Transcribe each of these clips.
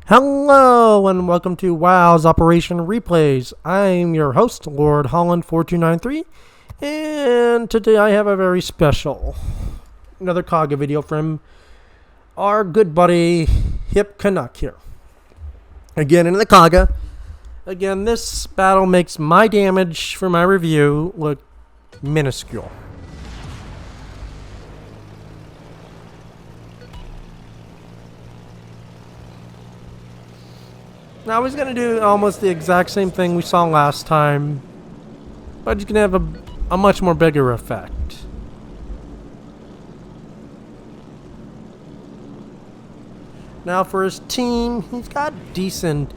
Hello and welcome to WOW's Operation Replays. I'm your host, Lord Holland 4293, and today I have a very special, another Kaga video from our good buddy Hipcanuck here. Again in the Kaga. Again, this battle makes my damage for my review look minuscule. Now he's going to do almost the exact same thing we saw last time, but he's going to have a much more bigger effect. Now for his team, he's got decent.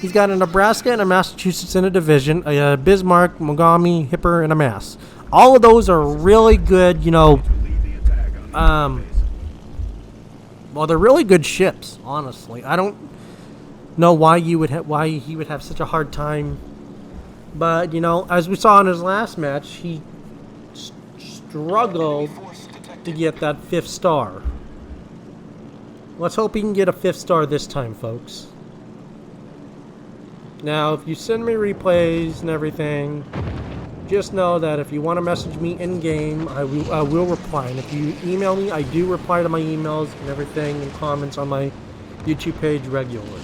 He's got a Nebraska and a Massachusetts in a division, a Bismarck, Mogami, Hipper, and a Mass. All of those are really good, well, they're really good ships, honestly. I don't know why he would have such a hard time, but as we saw in his last match, he struggled to get that 5th star. Let's hope he can get a 5th star this time, folks. Now if you send me replays and everything, just know that if you want to message me in game, I will reply, and if you email me, I do reply to my emails and everything and comments on my YouTube page regularly.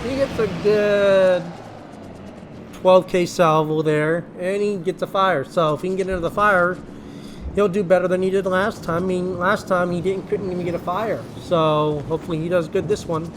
He gets a good 12k salvo there, and he gets a fire. So if he can get into the fire, he'll do better than he did last time. I mean, last time he couldn't even get a fire. So hopefully he does good this one.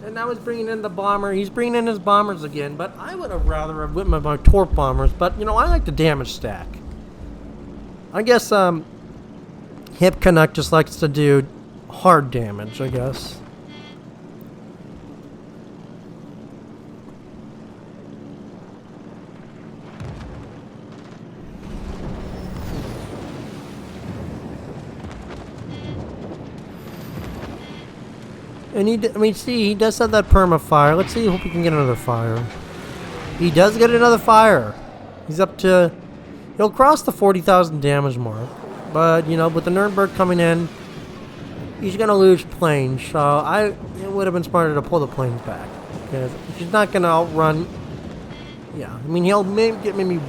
And now he's bringing in the bomber. He's bringing in his bombers again. But I would have rather have went with my Torp bombers. But, I like the damage stack. I guess, Hipcanuck just likes to do hard damage, I guess. And he does have that perma fire. Let's see, hope he can get another fire. He does get another fire. He's up to, he'll cross the 40,000 damage mark. But, with the Nuremberg coming in, he's going to lose planes. So it would have been smarter to pull the planes back. Because he's not going to outrun, he'll get maybe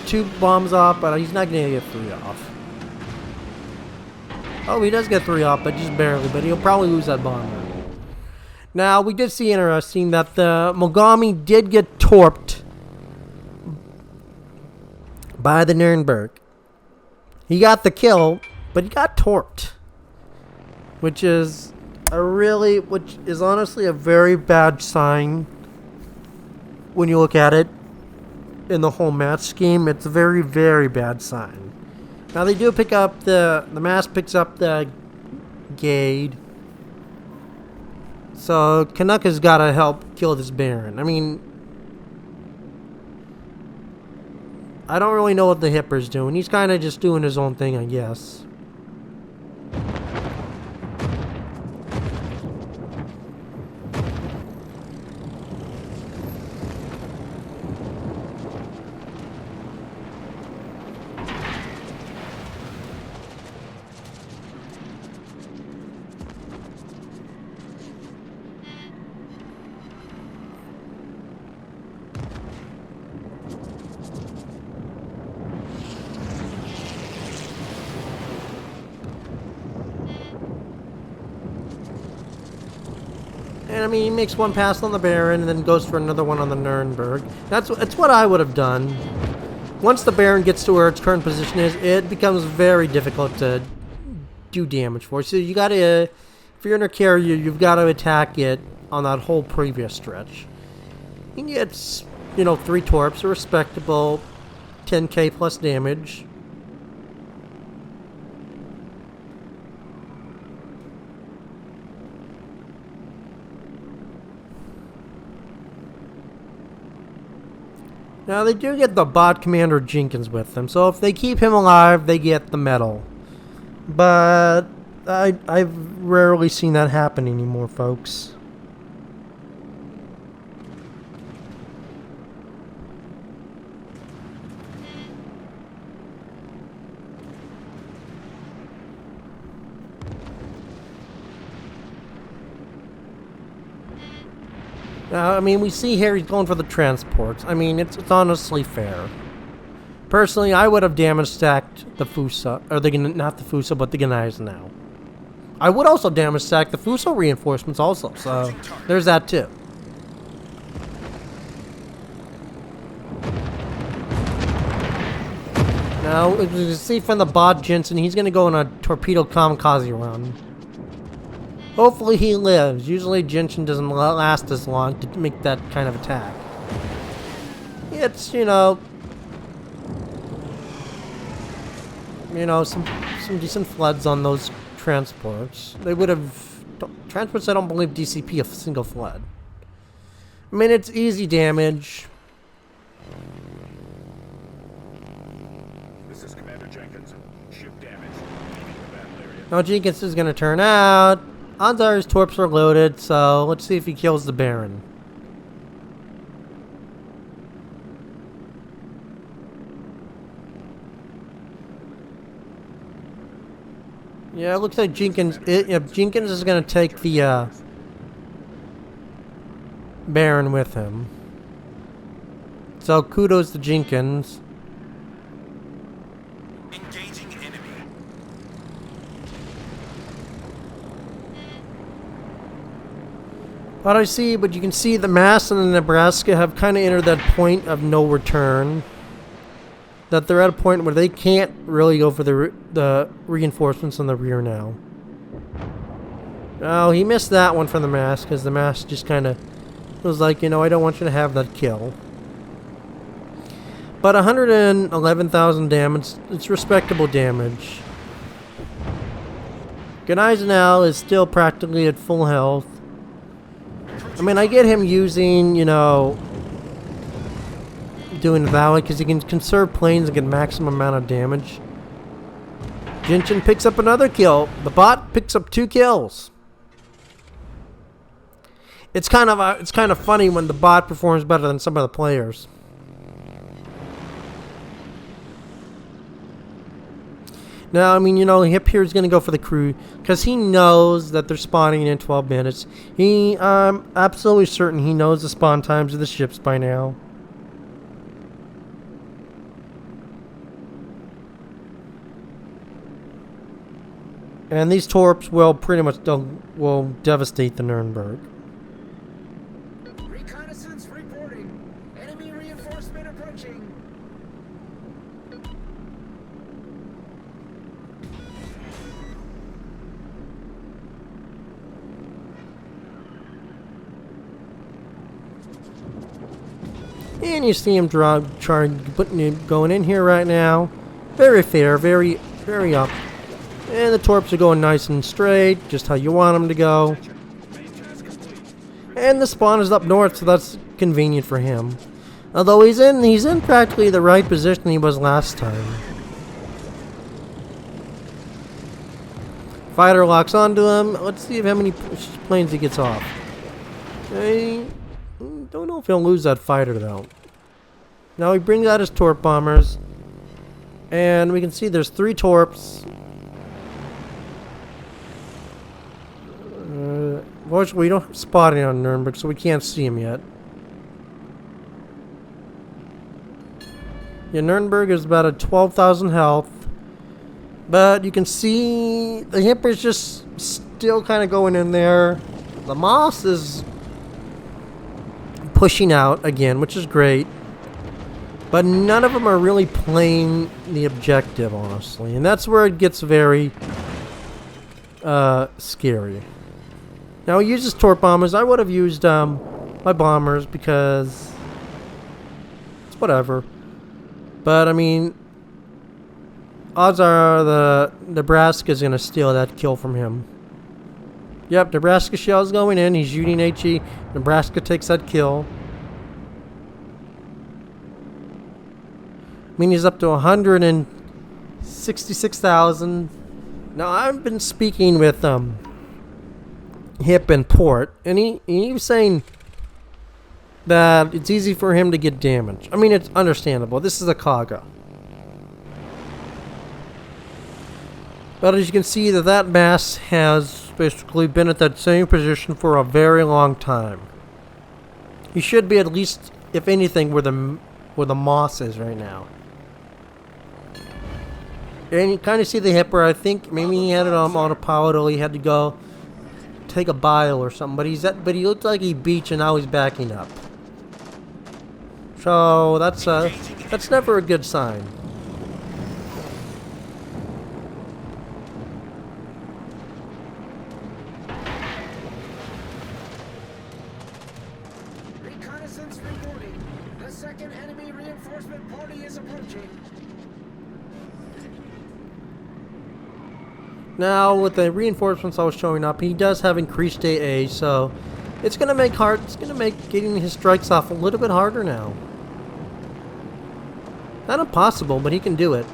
2 bombs off, but he's not going to get 3 off. Oh, he does get 3 off, but just barely. But he'll probably lose that bomber. Now, we did see interesting that the Mogami did get torped by the Nuremberg. He got the kill, but he got torped. Which is honestly a very bad sign when you look at it in the whole match scheme. It's a very, very bad sign. Now they do pick up the Mass picks up the Gade. So Canuck has got to help kill this Baron. I mean, I don't really know what the Hipper's doing. He's kind of just doing his own thing, I guess. And he makes one pass on the Baron and then goes for another one on the Nuremberg. It's what I would have done. Once the Baron gets to where its current position is, it becomes very difficult to do damage for. So you gotta, if you're in a carrier, you've got to attack it on that whole previous stretch. He gets, 3 Torps, a respectable 10k plus damage. Now, they do get the bot commander Jenkins with them, so if they keep him alive, they get the medal. But I've rarely seen that happen anymore, folks. I mean, we see here he's going for the transports. I mean, it's honestly fair. Personally, I would have damage stacked the Fusa, or not the Fusa, but the Gnais now. I would also damage stack the Fuso reinforcements also, so there's that too. Now, as you can see from the bot Jensen, he's going to go on a torpedo kamikaze run. Hopefully he lives. Usually Jensen doesn't last as long to make that kind of attack. It's, you know, some decent floods on those transports. They would have... Transports, I don't believe, DCP a single flood. I mean, it's easy damage. This is Commander Jenkins. Ship damage. Now Jenkins is going to turn out. Odds are his torps are loaded, so let's see if he kills the Baron. Yeah, it looks like Jenkins. Jenkins is going to take the Baron with him. So kudos to Jenkins. Engaging enemy. But you can see the Mass and the Nebraska have kind of entered that point of no return. That they're at a point where they can't really go for the reinforcements in the rear now. Oh, he missed that one from the Mass, because the Mass just kind of was like, I don't want you to have that kill. But 111,000 damage, it's respectable damage. Gneisenau is still practically at full health. I mean, I get him using, doing the Valley because he can conserve planes and get maximum amount of damage. Jenkin picks up another kill. The bot picks up 2 kills. It's kind of funny when the bot performs better than some of the players. Now, I mean, Hip here is going to go for the crew because he knows that they're spawning in 12 minutes. I'm absolutely certain he knows the spawn times of the ships by now. And these torps will pretty much will devastate the Nuremberg. Reconnaissance reporting. Enemy reinforcement approaching. And you see him going in here right now. Very fair, very, very up. And the torps are going nice and straight, just how you want them to go. And the spawn is up north, so that's convenient for him. Although he's in practically the right position he was last time. Fighter locks onto him. Let's see how many planes he gets off. I don't know if he'll lose that fighter though. Now he brings out his torp bombers, and we can see there's 3 torps. Fortunately, we don't have spotting on Nuremberg, so we can't see him yet. Yeah, Nuremberg is about at 12,000 health. But you can see the Hipper's just still kind of going in there. The Moss is pushing out again, which is great. But none of them are really playing the objective, honestly. And that's where it gets very scary. Now he uses torp bombers. I would have used my bombers because it's whatever. But I mean, odds are the Nebraska is going to steal that kill from him. Yep, Nebraska shell's going in. He's shooting HE. Nebraska takes that kill. mean, he's up to 166,000. Now, I've been speaking with Hip and Port, and he was saying that it's easy for him to get damage. I mean, it's understandable. This is a Kaga. But as you can see, that mass has basically been at that same position for a very long time. He should be at least, if anything, where the moss is right now. And you kind of see the Hipper. I think maybe he had it on autopilot, or he had to go take a bile or something. But he looked like he beached, and now he's backing up. So that's never a good sign. Reconnaissance reporting. The second enemy reinforcement party is approaching. Now, with the reinforcements always showing up, he does have increased AA, so it's gonna make getting his strikes off a little bit harder now. Not impossible, but he can do it.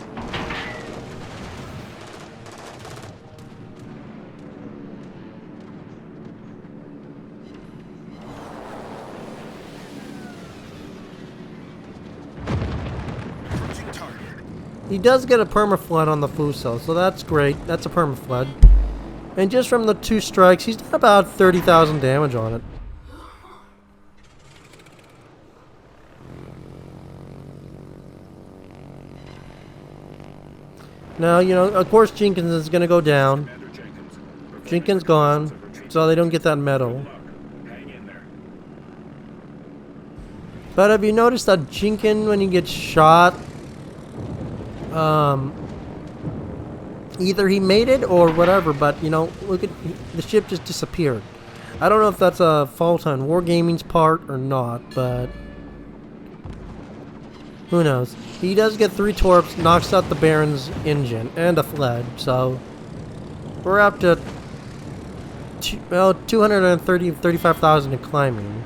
He does get a permaflood on the Fuso, so that's great. That's a permaflood. And just from the 2 strikes, he's done about 30,000 damage on it. Now, you know, of course Jenkins is going to go down. Jenkins gone, so they don't get that medal. But have you noticed that Jenkin, when he gets shot, either he made it or whatever, but you know, look at the ship just disappeared. I don't know if that's a fault on Wargaming's part or not, but who knows. He does get 3 torps, knocks out the Baron's engine and a fled, so we're up to 35,000 and climbing.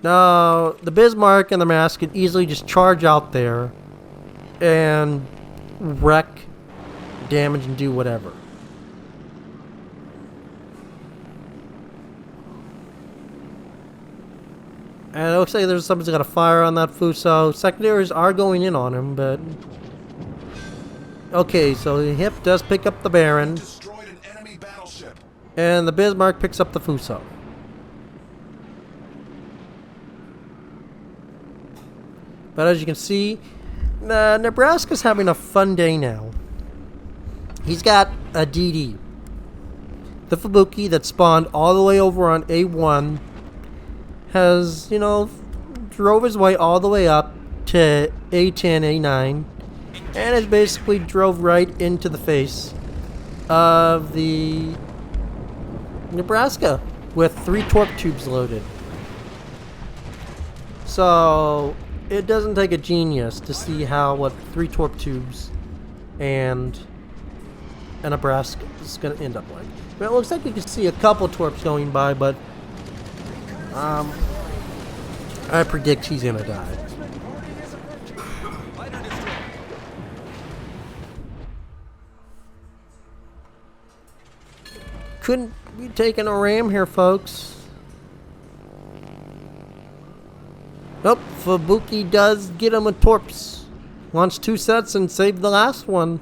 Now, the Bismarck and the Mass could easily just charge out there and wreck, damage, and do whatever. And it looks like there's somebody's got a fire on that Fuso. Secondaries are going in on him, but okay, so the Hip does pick up the Baron, Destroyed an enemy battleship. and the Bismarck picks up the Fuso. But as you can see, Nebraska's having a fun day now. He's got a DD. The Fubuki that spawned all the way over on A1 has, you know, drove his way all the way up to A10, A9, and has basically drove right into the face of the Nebraska with 3 torp tubes loaded. So it doesn't take a genius to see what 3 torp tubes and a Nebraska is going to end up like. Well, it looks like you can see a couple torps going by, but I predict he's going to die. Couldn't be taking a ram here, folks. Nope, Fubuki does get him a Torps. Launched 2 sets and saved the last one.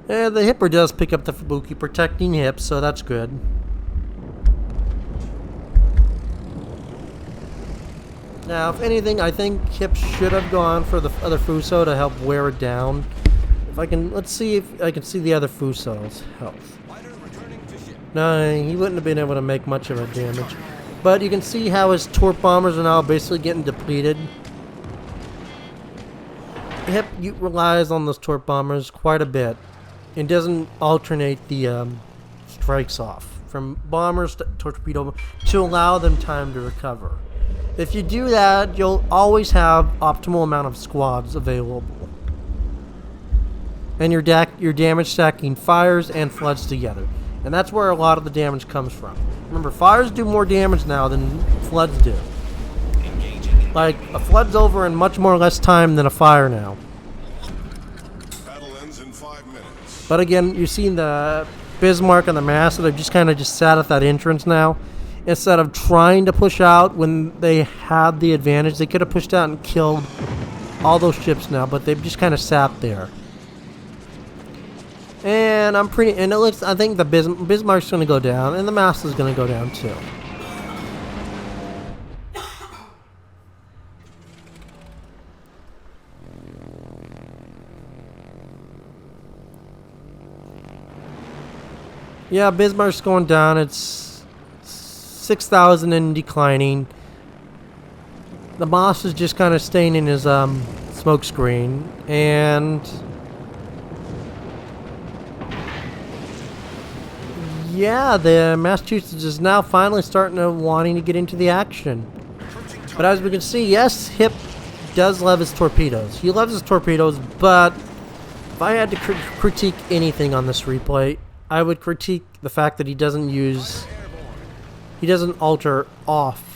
Yeah, the Hipper does pick up the Fubuki, protecting Hip, so that's good. Now, if anything, I think Hip should have gone for the other Fuso to help wear it down. If I can, let's see if I can see the other Fuso's health. No, he wouldn't have been able to make much of a damage. But you can see how his torp bombers are now basically getting depleted. Hip relies on those torp bombers quite a bit. It doesn't alternate the strikes off from bombers to torpedo to allow them time to recover. If you do that, you'll always have optimal amount of squads available. and your damage stacking fires and floods together. And that's where a lot of the damage comes from. Remember, fires do more damage now than floods do. Like, a flood's over in much more less time than a fire now. Battle ends in 5 minutes. But again, you've seen the Bismarck and the Mass that have just kind of just sat at that entrance now. Instead of trying to push out when they had the advantage, they could have pushed out and killed all those ships now, but they've just kind of sat there. And I think the Bismarck's going to go down, and the Mass is going to go down too. Yeah, Bismarck's going down. It's 6,000 and declining. The Moss is just kind of staying in his smoke screen, and yeah, the Massachusetts is now finally starting to wanting to get into the action. But as we can see, yes, Hip does love his torpedoes. He loves his torpedoes, but if I had to critique anything on this replay, I would critique the fact that he doesn't alter off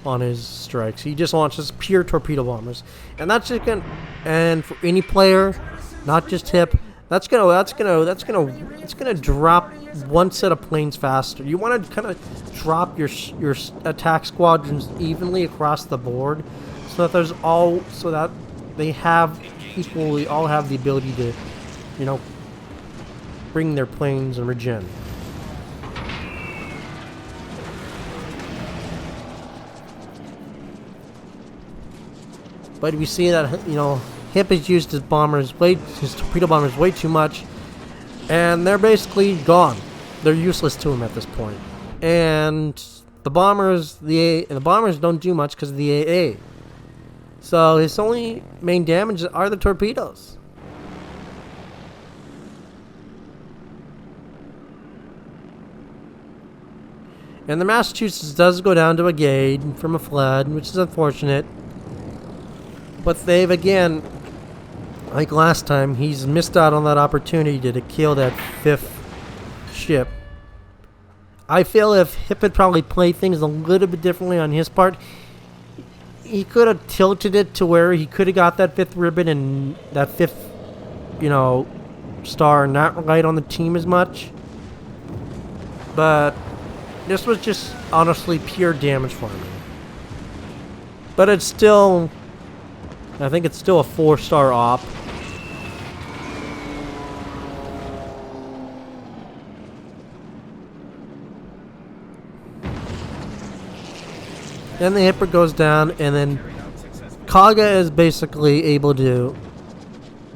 on his strikes. He just wants just pure torpedo bombers, and that's just gonna. And for any player, not just Hip, that's gonna drop one set of planes faster. You want to kind of drop your attack squadrons evenly across the board, so that they have equally all have the ability to, you know, bring their planes and regen. But we see that, you know, Hip has used his torpedo bombers way too much, and they're basically gone. They're useless to him at this point. And the bombers don't do much because of the AA. So his only main damage are the torpedoes. And the Massachusetts does go down to a gauge from a flood, which is unfortunate. But they've, again, like last time, he's missed out on that opportunity to kill that 5th ship. I feel if Hip had probably played things a little bit differently on his part, he could have tilted it to where he could have got that 5th ribbon and that 5th, you know, star not relied on the team as much. But this was just honestly pure damage for me. But it's still, I think it's still a 4-star op. Then the Hipper goes down, and then Kaga is basically able to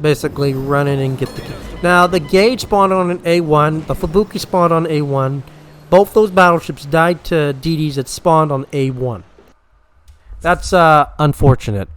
run in and get the kill. Now, the Gauge spawned on an A1, the Fubuki spawned on A1. Both those battleships died to DDs that spawned on A1. That's unfortunate.